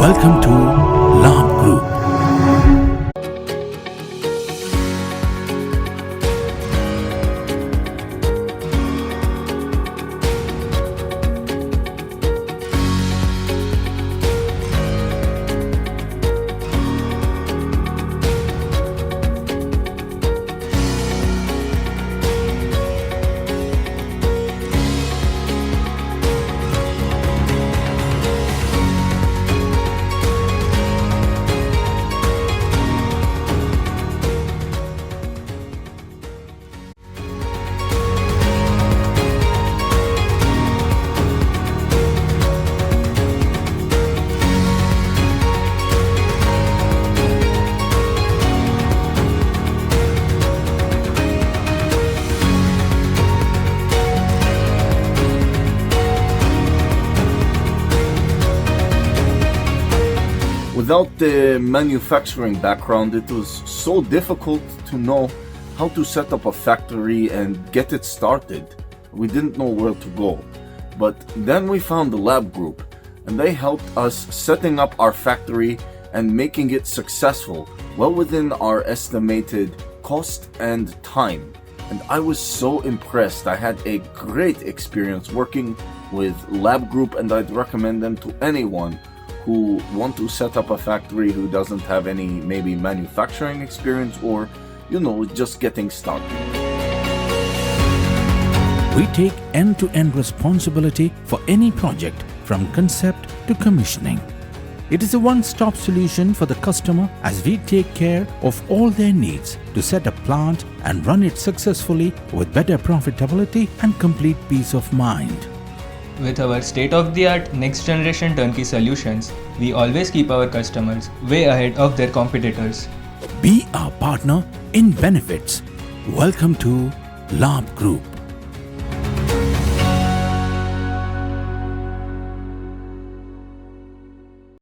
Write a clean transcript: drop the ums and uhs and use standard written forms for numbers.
Welcome to Labh Group. Without the manufacturing background, it was so difficult to know how to set up a factory and get it started. We didn't know where to go. But then we found the Labh Group, and they helped us setting up our factory and making it successful, well within our estimated cost and time. And I was so impressed. I had a great experience working with Labh Group, and I'd recommend them to anyone who want to set up a factory who doesn't have any maybe manufacturing experience or, just getting started. We take end-to-end responsibility for any project from concept to commissioning. It is a one-stop solution for the customer as we take care of all their needs to set a plant and run it successfully with better profitability and complete peace of mind. With our state-of-the-art next-generation turnkey solutions, we always keep our customers way ahead of their competitors. Be our partner in benefits. Welcome to Labh Group.